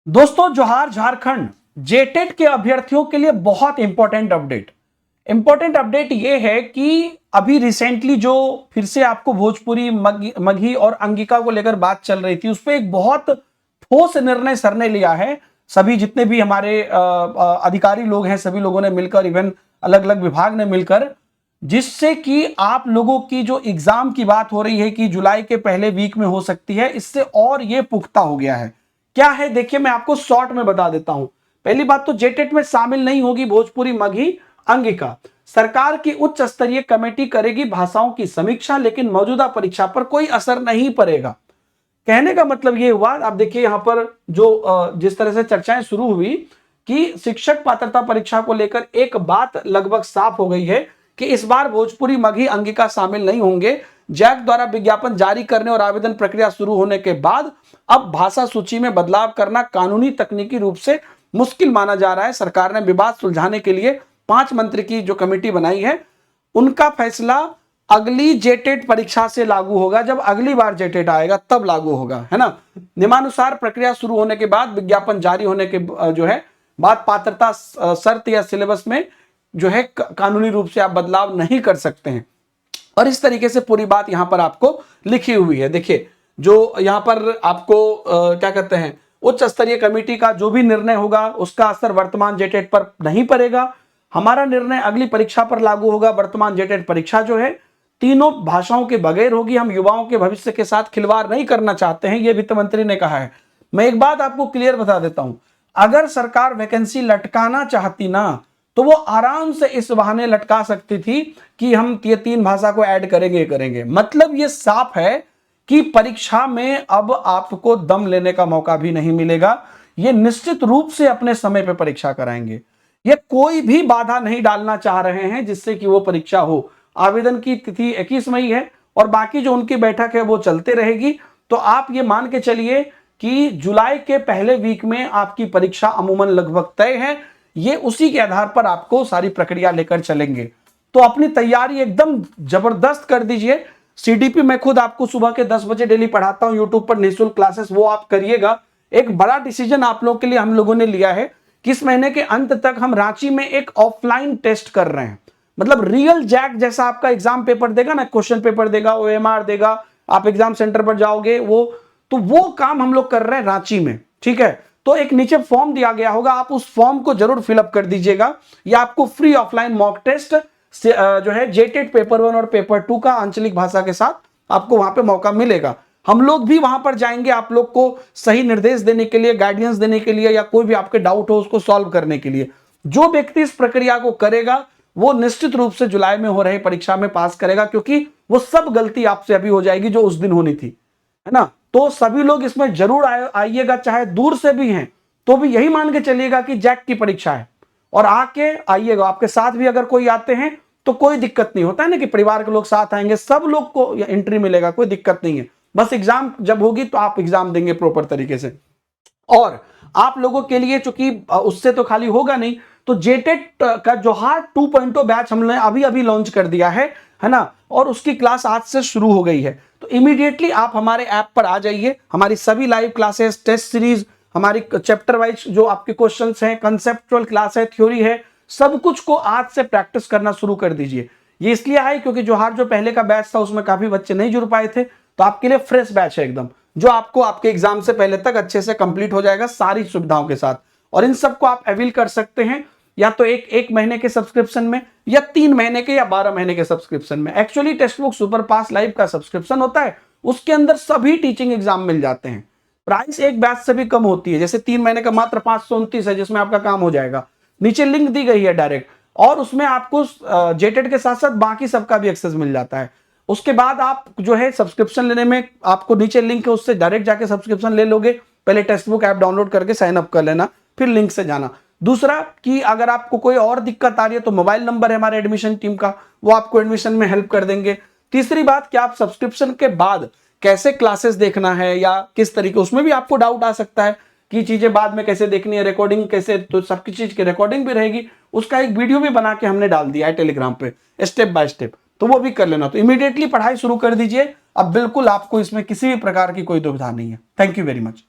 दोस्तों जोहार झारखंड। जेटेट के अभ्यर्थियों के लिए बहुत इंपॉर्टेंट अपडेट ये है कि अभी रिसेंटली जो फिर से आपको भोजपुरी मगही और अंगिका को लेकर बात चल रही थी, उस पर एक बहुत ठोस निर्णय सर ने लिया है। सभी जितने भी हमारे अधिकारी लोग हैं, सभी लोगों ने मिलकर, इवन अलग अलग विभाग ने मिलकर, जिससे कि आप लोगों की जो एग्जाम की बात हो रही है कि जुलाई के पहले वीक में हो सकती है, इससे और ये पुख्ता हो गया है। क्या है देखिए, मैं आपको शॉर्ट में बता देता हूं। पहली बात तो जेटेट में शामिल नहीं होगी भोजपुरी मगही अंगिका। सरकार की उच्च स्तरीय कमेटी करेगी भाषाओं की समीक्षा, लेकिन मौजूदा परीक्षा पर कोई असर नहीं पड़ेगा। कहने का मतलब ये हुआ, आप देखिए यहां पर जो जिस तरह से चर्चाएं शुरू हुई कि शिक्षक पात्रता परीक्षा को लेकर एक बात लगभग साफ हो गई है कि इस बार भोजपुरी मगही अंगिका शामिल नहीं होंगे। जैक द्वारा विज्ञापन जारी करने और आवेदन प्रक्रिया शुरू होने के बाद अब भाषा सूची में बदलाव करना कानूनी तकनीकी रूप से मुश्किल माना जा रहा है। सरकार ने विवाद सुलझाने के लिए 5 मंत्री की जो कमेटी बनाई है, उनका फैसला अगली जेटेट परीक्षा से लागू होगा। जब अगली बार जेटेट आएगा तब लागू होगा, है ना। नियमानुसार प्रक्रिया शुरू होने के बाद, विज्ञापन जारी होने के जो है बाद, पात्रता शर्त या सिलेबस में जो है कानूनी रूप से आप बदलाव नहीं कर सकते हैं। और इस तरीके से पूरी बात यहां पर आपको लिखी हुई है। देखिए, जो यहां पर आपको क्या कहते हैं, उच्च स्तरीय कमेटी का जो भी निर्णय होगा उसका असर वर्तमान जेटेट पर नहीं पड़ेगा। हमारा निर्णय अगली परीक्षा पर लागू होगा। वर्तमान जेटेट परीक्षा जो है तीनों भाषाओं के बगैर होगी। हम युवाओं के भविष्य के साथ खिलवाड़ नहीं करना चाहते हैं, यह वित्त मंत्री ने कहा है। मैं एक बात आपको क्लियर बता देता हूं, अगर सरकार वैकेंसी लटकाना चाहती ना, तो वो आराम से इस बहाने लटका सकती थी कि हम ये 3 भाषा को ऐड करेंगे। मतलब ये साफ है कि परीक्षा में अब आपको दम लेने का मौका भी नहीं मिलेगा। ये निश्चित रूप से अपने समय पर परीक्षा कराएंगे। ये कोई भी बाधा नहीं डालना चाह रहे हैं जिससे कि वो परीक्षा हो। आवेदन की तिथि 21 मई है और बाकी जो उनकी बैठक है वो चलते रहेगी। तो आप ये मान के चलिए कि जुलाई के पहले वीक में आपकी परीक्षा अमूमन लगभग तय है। ये उसी के आधार पर आपको सारी प्रक्रिया लेकर चलेंगे। तो अपनी तैयारी एकदम जबरदस्त कर दीजिए। सीडीपी मैं खुद आपको सुबह के 10 बजे डेली पढ़ाता हूं यूट्यूब पर, निःशुल्क क्लासेस, वो आप करिएगा। एक बड़ा डिसीजन आप लोगों के लिए हम लोगों ने लिया है कि इस महीने के अंत तक हम रांची में एक ऑफलाइन टेस्ट कर रहे हैं। मतलब रियल जैक जैसा आपका एग्जाम पेपर देगा ना, क्वेश्चन पेपर देगा, ओएमआर देगा, आप एग्जाम सेंटर पर जाओगे, वो काम हम लोग कर रहे हैं रांची में। ठीक है, तो एक नीचे फॉर्म दिया गया होगा, आप उस फॉर्म को जरूर फिलअप कर दीजिएगा। या आपको फ्री ऑफलाइन मॉक टेस्ट जो है जेटेट पेपर 1 और पेपर 2 का आंचलिक भाषा के साथ आपको वहां पे मौका मिलेगा। हम लोग भी वहां पर जाएंगे आप लोग को सही निर्देश देने के लिए, गाइडेंस देने के लिए, या कोई भी आपके डाउट हो उसको सॉल्व करने के लिए। जो व्यक्ति इस प्रक्रिया को करेगा वो निश्चित रूप से जुलाई में हो रही परीक्षा में पास करेगा, क्योंकि वो सब गलती आपसे अभी हो जाएगी जो उस दिन होनी थी, है ना। तो सभी लोग इसमें जरूर आइएगा, चाहे दूर से भी हैं तो भी यही मान के चलिएगा कि जैक की परीक्षा है, और आके आइएगा। आपके साथ भी अगर कोई आते हैं तो कोई दिक्कत नहीं होता है ना, कि परिवार के लोग साथ आएंगे, सब लोग को एंट्री मिलेगा, कोई दिक्कत नहीं है। बस एग्जाम जब होगी तो आप एग्जाम देंगे प्रॉपर तरीके से। और आप लोगों के लिए, चूंकि उससे तो खाली होगा नहीं, तो जेटेट का जोहार 2.0 बैच हमने अभी अभी लॉन्च कर दिया है ना, और उसकी क्लास आज से शुरू हो गई है। तो इमीडिएटली आप हमारे ऐप पर आ जाइए। हमारी सभी लाइव क्लासेस, टेस्ट सीरीज, हमारी चैप्टर वाइज जो आपके क्वेश्चंस हैं, कंसेप्चुअल क्लास है, थ्योरी है, सब कुछ को आज से प्रैक्टिस करना शुरू कर दीजिए। ये इसलिए है क्योंकि जोहार जो पहले का बैच था उसमें काफी बच्चे नहीं जुड़ पाए थे, तो आपके लिए फ्रेश बैच है एकदम, जो आपको आपके एग्जाम से पहले तक अच्छे से कंप्लीट हो जाएगा सारी सुविधाओं के साथ। और इन सबको आप अवेल कर सकते हैं या तो एक महीने के सब्सक्रिप्शन में, या 3 महीने के, या 12 महीने के सब्सक्रिप्शन में। एक्चुअली टेक्स्ट बुक सुपर पास लाइव का सब्सक्रिप्शन होता है, उसके अंदर सभी टीचिंग एग्जाम मिल जाते हैं। प्राइस एक बैच से भी कम होती है, जैसे 3 महीने का मात्र 529 है, जिसमें आपका काम हो जाएगा। नीचे लिंक दी गई है डायरेक्ट, और उसमें आपको जेटेट के साथ साथ बाकी सबका भी एक्सेस मिल जाता है। उसके बाद आप जो है सब्सक्रिप्शन लेने में, आपको नीचे लिंक है, उससे डायरेक्ट जाके सब्सक्रिप्शन ले लोगे। पहले टेक्स्ट बुक ऐप डाउनलोड करके साइन अप कर लेना, फिर लिंक से जाना। दूसरा कि अगर आपको कोई और दिक्कत आ रही है तो मोबाइल नंबर है हमारे एडमिशन टीम का, वो आपको एडमिशन में हेल्प कर देंगे। तीसरी बात कि आप सब्सक्रिप्शन के बाद कैसे क्लासेस देखना है या किस तरीके, उसमें भी आपको डाउट आ सकता है कि चीजें बाद में कैसे देखनी है, रिकॉर्डिंग कैसे, तो सबकी चीज की रिकॉर्डिंग भी रहेगी। उसका एक वीडियो भी बना के हमने डाल दिया है टेलीग्राम पे, स्टेप बाय स्टेप, तो वो भी कर लेना। तो इमीडिएटली पढ़ाई शुरू कर दीजिए। अब बिल्कुल आपको इसमें किसी भी प्रकार की कोई दुविधा नहीं है। Thank you very much.